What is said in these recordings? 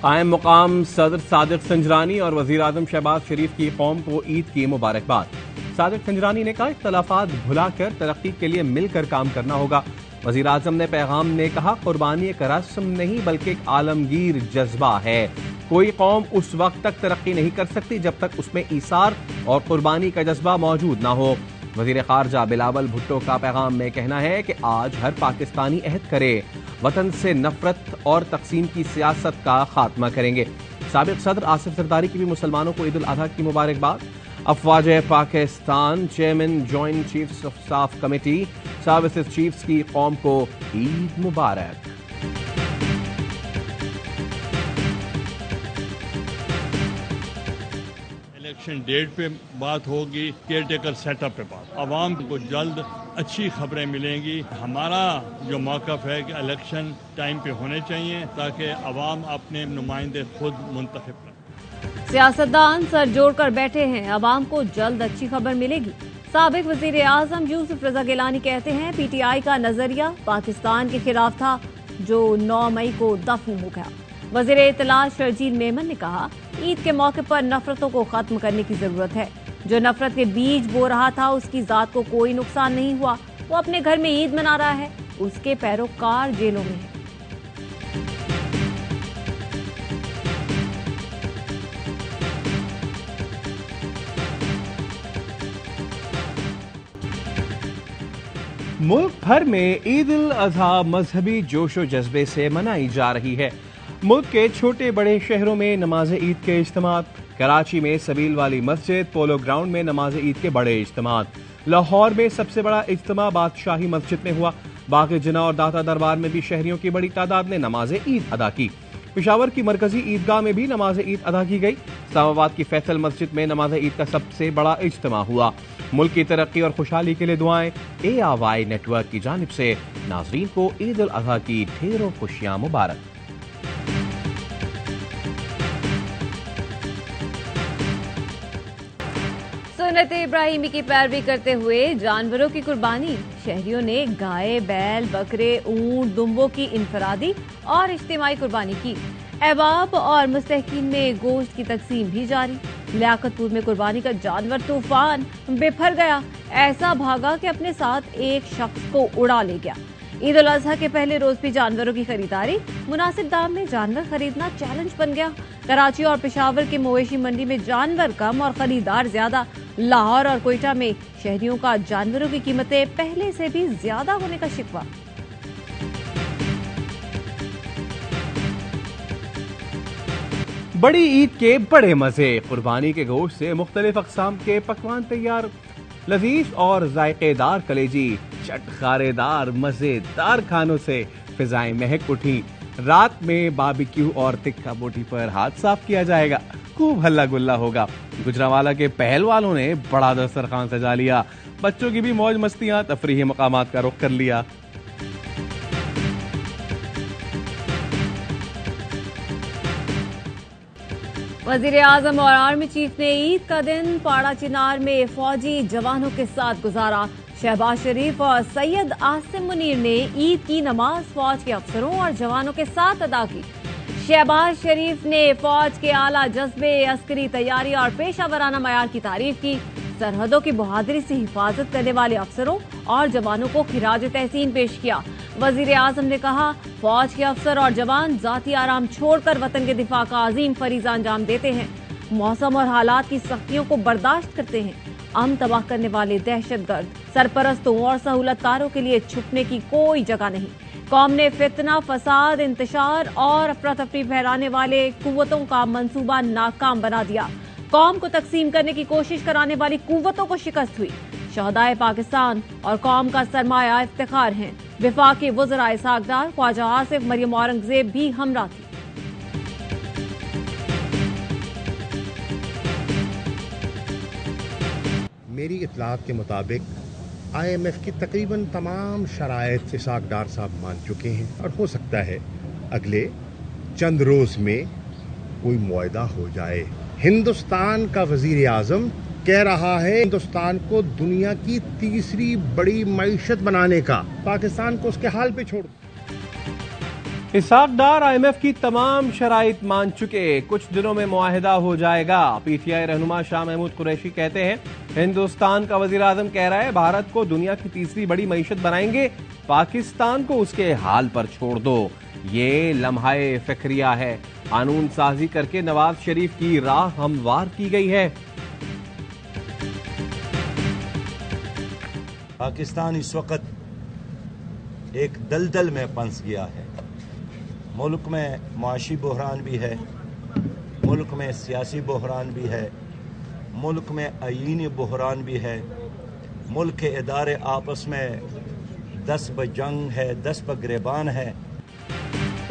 قائم مقام صدر صادق سنجرانی اور وزیر اعظم شہباز شریف کی قوم کو عید کی مبارکباد۔ صادق سنجرانی نے کہا اختلافات بھلا کر ترقی کے لیے مل کر کام کرنا ہوگا۔ وزیر اعظم نے پیغام میں کہا قربانی ایک رسم نہیں بلکہ ایک عالمگیر جذبہ ہے۔ کوئی قوم اس وقت تک ترقی نہیں کر سکتی جب تک اس میں ایثار اور قربانی کا جذبہ موجود نہ ہو۔ وزیر خارجہ بلاول بھٹو کا پیغام میں کہنا ہے کہ آج ہر پاکستانی عہد کرے وطن سے نفرت اور تقسیم کی سیاست کا خاتمہ کریں گے۔ سابق صدر آصف زرداری کی بھی مسلمانوں کو عید الاضحیٰ کی مبارکباد۔ افواج Pakistan chairman joint chiefs of staff committee services chiefs کی قوم کو عید مبارک۔ الیکشن ڈیٹ پہ بات ہوگی، کیئر ٹیکر سیٹ اپ پہ بات، عوام کو جلد اچھی خبریں ملیں گی۔ ہمارا جو موقف ہے کہ الیکشن ٹائم پہ ہونے چاہیے تاکہ عوام اپنے نمائندے خود منتخب کریں۔ سیاستدان سر جوڑ کر بیٹھے ہیں، عوام کو جلد اچھی خبر ملے گی۔ سابق وزیر اعظم یوسف رضا گیلانی کہتے ہیں پی ٹی آئی کا نظریہ پاکستان کے خلاف تھا جو 9 مئی کو دفن ہو گیا۔ وزیر اطلاع شرجیل میمن نے کہا عید کے موقع پر نفرتوں کو ختم کرنے کی ضرورت ہے۔ جو نفرت کے بیج بو رہا تھا اس کی ذات کو کوئی نقصان نہیں ہوا، وہ اپنے گھر میں عید منا رہا ہے، اس کے پیروکار جیلوں میں ہیں۔ ملک بھر میں عید الاضحیٰ مذہبی جوش و جذبے سے منائی جا رہی ہے۔ ملک کے چھوٹے بڑے شہروں میں نماز عید کے اجتماعات، کراچی میں سبیل والی مسجد پولو گراؤنڈ میں نماز عید کے بڑے اجتماعات، لاہور میں سب سے بڑا اجتماع بادشاہی مسجد میں ہوا، باغ جناح اور داتا دربار میں بھی شہریوں کی بڑی تعداد نے نماز عید ادا کی۔ پشاور کی مرکزی عیدگاہ میں بھی نماز عید ادا کی گئی۔ اسلام آباد کی فیصل مسجد میں نماز عید کا سب سے بڑا اجتماع ہوا۔ ملک کی ترقی اور خوشحالی کے لیے دعائیں۔ اے آر وائی نیٹ ورک کی جانب سے ناظرین کو عید الاضحیٰ کی ڈھیروں خوشیاں مبارک۔ سنت ابراہیمی کی پیروی کرتے ہوئے جانوروں کی قربانی، شہریوں نے گائے، بیل، بکرے، اونٹ، دمبوں کی انفرادی اور اجتماعی قربانی کی۔ احباب اور مستحقین میں گوشت کی تقسیم بھی جاری۔ لیاقت پور میں قربانی کا جانور طوفان بپھر گیا، ایسا بھاگا کہ اپنے ساتھ ایک شخص کو اڑا لے گیا۔ عید الاضحیٰ کے پہلے روز بھی جانوروں کی خریداری، مناسب دام میں جانور خریدنا چیلنج بن گیا۔ کراچی اور پشاور کی مویشی منڈی میں جانور کم اور خریدار زیادہ۔ لاہور اور کوئٹہ میں شہریوں کا جانوروں کی قیمتیں پہلے سے بھی زیادہ ہونے کا شکوہ۔ بڑی عید کے بڑے مزے، قربانی کے گوشت سے مختلف اقسام کے پکوان تیار، لذیذ اور ذائقے دار کلیجی، چٹخارے دار مزے دار کھانوں سے فضائیں مہک اٹھی۔ رات میں باربیکیو اور تکہ بوٹی پر ہاتھ صاف کیا جائے گا، خوب ہلا گلا ہوگا۔ گجرانوالہ کے پہل والوں نے بڑا دسترخوان سجا لیا، بچوں کی بھی موج مستیاں، تفریحی مقامات کا رخ کر لیا۔ وزیر اعظم اور آرمی چیف نے عید کا دن پاڑا چنار میں فوجی جوانوں کے ساتھ گزارا۔ شہباز شریف اور سید عاصم منیر نے عید کی نماز فوج کے افسروں اور جوانوں کے ساتھ ادا کی۔ شہباز شریف نے فوج کے اعلیٰ جذبے، عسکری تیاری اور پیشہ ورانہ معیار کی تعریف کی۔ سرحدوں کی بہادری سے حفاظت کرنے والے افسروں اور جوانوں کو خراج تحسین پیش کیا۔ وزیر اعظم نے کہا فوج کے افسر اور جوان ذاتی آرام چھوڑ کر وطن کے دفاع کا عظیم فریضہ انجام دیتے ہیں، موسم اور حالات کی سختیوں کو برداشت کرتے ہیں۔ امن تباہ کرنے والے دہشت گرد، سرپرستوں اور سہولت کاروں کے لیے چھپنے کی کوئی جگہ نہیں۔ قوم نے فتنہ، فساد، انتشار اور افراتفری پھیلانے والے قوتوں کا منصوبہ ناکام بنا دیا۔ قوم کو تقسیم کرنے کی کوشش کرانے والی قوتوں کو شکست ہوئی۔ شہدائے پاکستان اور قوم کا سرمایہ افتخار ہیں۔ وفاقی وزراء اسحاق ڈار، خواجہ آصف، مریم اورنگزیب بھی ہمراہ تھی۔ میری اطلاعات کے مطابق آئی ایم ایف کی تقریباً تمام شرائط اسحاق ڈار صاحب مان چکے ہیں اور ہو سکتا ہے اگلے چند روز میں کوئی معاہدہ ہو جائے۔ ہندوستان کا وزیر اعظم کہہ رہا ہے ہندوستان کو دنیا کی تیسری بڑی معیشت بنانے کا، پاکستان کو اس کے حال پہ چھوڑ۔ اسحاق ڈار IMF کی تمام شرائط مان چکے، کچھ دنوں میں معاہدہ ہو جائے گا۔ PTI رہنما شاہ محمود قریشی کہتے ہیں ہندوستان کا وزیر اعظم کہہ رہا ہے بھارت کو دنیا کی تیسری بڑی معیشت بنائیں گے، پاکستان کو اس کے حال پر چھوڑ دو۔ یہ لمحہ فخریہ ہے، قانون سازی کر کے نواز شریف کی راہ ہموار کی گئی ہے۔ پاکستان اس وقت ایک دلدل میں پھنس گیا ہے۔ ملک میں معاشی بحران بھی ہے، ملک میں سیاسی بحران بھی ہے، ملک میں آئینی بحران بھی ہے، ملک کے ادارے آپس میں 10 بجنگ ہے، 10 بگریبان ہے۔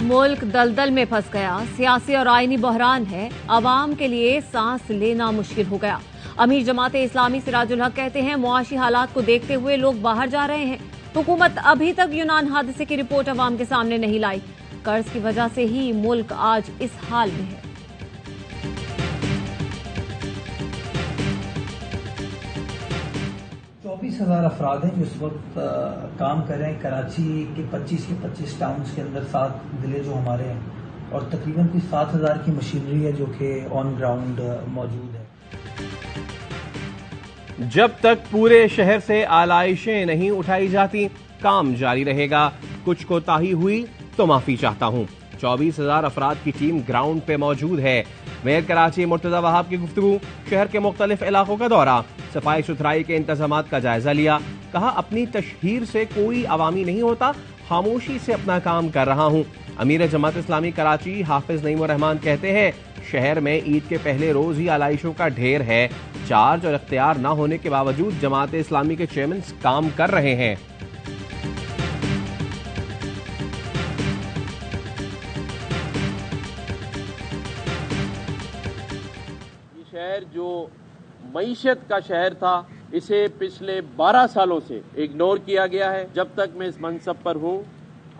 ملک دلدل میں پھنس گیا، سیاسی اور آئینی بحران ہے، عوام کے لیے سانس لینا مشکل ہو گیا۔ امیر جماعت اسلامی سراج الحق کہتے ہیں معاشی حالات کو دیکھتے ہوئے لوگ باہر جا رہے ہیں۔ حکومت ابھی تک یونان حادثے کی رپورٹ عوام کے سامنے نہیں لائی، قرض کی وجہ سے ہی ملک آج اس حال میں ہے۔ 24,000 افراد ہیں جو اس وقت کام کر رہے ہیں کراچی کے 25 ٹاؤنز کے اندر، 7 ضلع جو ہمارے ہیں، اور تقریباً کوئی 7,000 کی مشینری ہے جو کہ آن گراؤنڈ موجود ہے۔ جب تک پورے شہر سے آلائشیں نہیں اٹھائی جاتی کام جاری رہے گا۔ کچھ کوتاہی ہوئی تو معافی چاہتا ہوں۔ 24,000 افراد کی ٹیم گراؤنڈ پہ موجود ہے۔ میئر کراچی مرتضی وہاب کی گفتگو، شہر کے مختلف علاقوں کا دورہ، صفائی ستھرائی کے انتظامات کا جائزہ لیا، کہا اپنی تشہیر سے کوئی عوامی نہیں ہوتا، خاموشی سے اپنا کام کر رہا ہوں۔ امیر جماعت اسلامی کراچی حافظ نعیم الرحمان کہتے ہیں شہر میں عید کے پہلے روز ہی آلائشوں کا ڈھیر ہے، چارج اور اختیار نہ ہونے کے باوجود جماعت اسلامی کے چیئرمین کام کر رہے ہیں۔ یہ شہر جو معیشت کا شہر تھا اسے پچھلے 12 سالوں سے اگنور کیا گیا ہے۔ جب تک میں اس منصب پر ہوں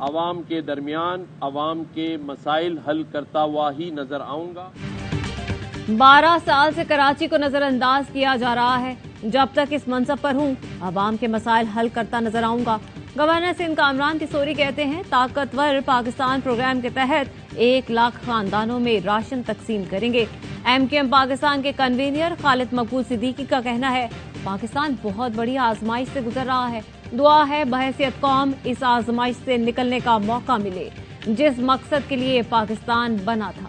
عوام کے درمیان عوام کے مسائل حل کرتا ہوا ہی نظر آؤں گا۔ 12 سال سے کراچی کو نظر انداز کیا جا رہا ہے، جب تک اس منصب پر ہوں عوام کے مسائل حل کرتا نظر آؤں گا۔ گورنر سندھ کامران تیسوری کہتے ہیں طاقتور پاکستان پروگرام کے تحت 1 لاکھ خاندانوں میں راشن تقسیم کریں گے۔ MKM پاکستان کے کنوینر خالد مقبول صدیقی کا کہنا ہے پاکستان بہت بڑی آزمائش سے گزر رہا ہے، دعا ہے بحیثیت قوم اس آزمائش سے نکلنے کا موقع ملے جس مقصد کے لیے پاکستان بنا تھا۔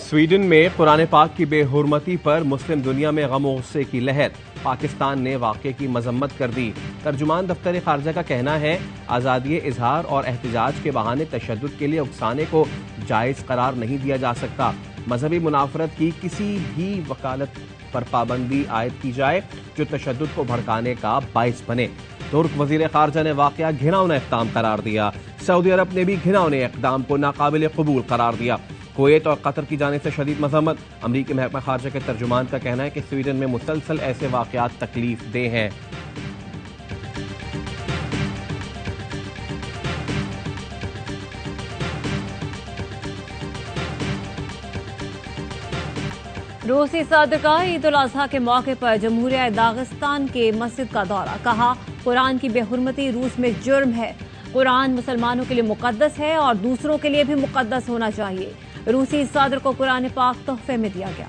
سویڈن میں قرآن پاک کی بے حرمتی پر مسلم دنیا میں غم و غصے کی لہر، پاکستان نے واقعے کی مذمت کر دی۔ ترجمان دفتر خارجہ کا کہنا ہے آزادی اظہار اور احتجاج کے بہانے تشدد کے لیے اکسانے کو جائز قرار نہیں دیا جا سکتا۔ مذہبی منافرت کی کسی بھی وکالت پر پابندی عائد کی جائے جو تشدد کو بھڑکانے کا باعث بنے۔ ترک وزیر خارجہ نے واقعہ گھناؤنا اقدام قرار دیا۔ سعودی عرب نے بھی گھناؤنے اقدام کو ناقابل قبول قرار دیا۔ کویت اور قطر کی جانب سے شدید مذمت۔ امریکی محکمہ خارجہ کے ترجمان کا کہنا ہے کہ سویڈن میں مسلسل ایسے واقعات تکلیف دہ ہیں۔ روسی صدر کا عید الاضحیٰ کے موقع پر جمہوریہ داغستان کے مسجد کا دورہ، کہا قرآن کی بے حرمتی روس میں جرم ہے، قرآن مسلمانوں کے لیے مقدس ہے اور دوسروں کے لیے بھی مقدس ہونا چاہیے۔ روسی صدر کو قرآن پاک تحفے میں دیا گیا۔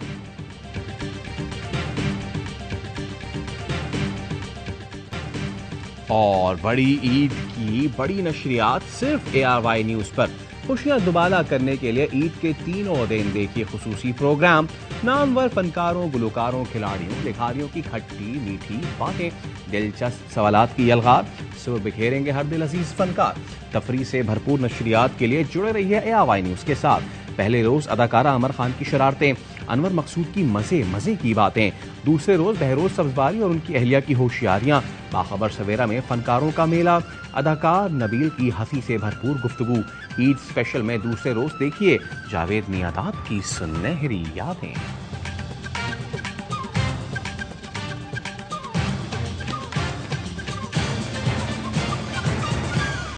اور بڑی عید کی بڑی نشریات صرف ARY نیوز پر۔ خوشیاں دوبالا کرنے کے لیے عید کے تینوں دن دیکھیے خصوصی پروگرام، نامور فنکاروں، گلوکاروں، کھلاڑیوں، لکھاریوں کی کھٹی میٹھی باتیں، دلچسپ سوالات کی یلغار، سر بکھیریں گے ہر دل عزیز فنکار۔ تفریح سے بھرپور نشریات کے لیے جڑے رہیے ARY نیوز کے ساتھ۔ پہلے روز اداکارہ عمر خان کی شرارتیں، انور مقصود کی مزے کی باتیں، دوسرے روز بہروز سبزواری اور ان کی اہلیہ کی ہوشیاریاں، باخبر سویرا میں فنکاروں کا میلہ، اداکار نبیل کی ہنسی سے بھرپور گفتگو۔ عید اسپیشل میں دوسرے روز دیکھیے جاوید میاں داد کی سنہری یادیں۔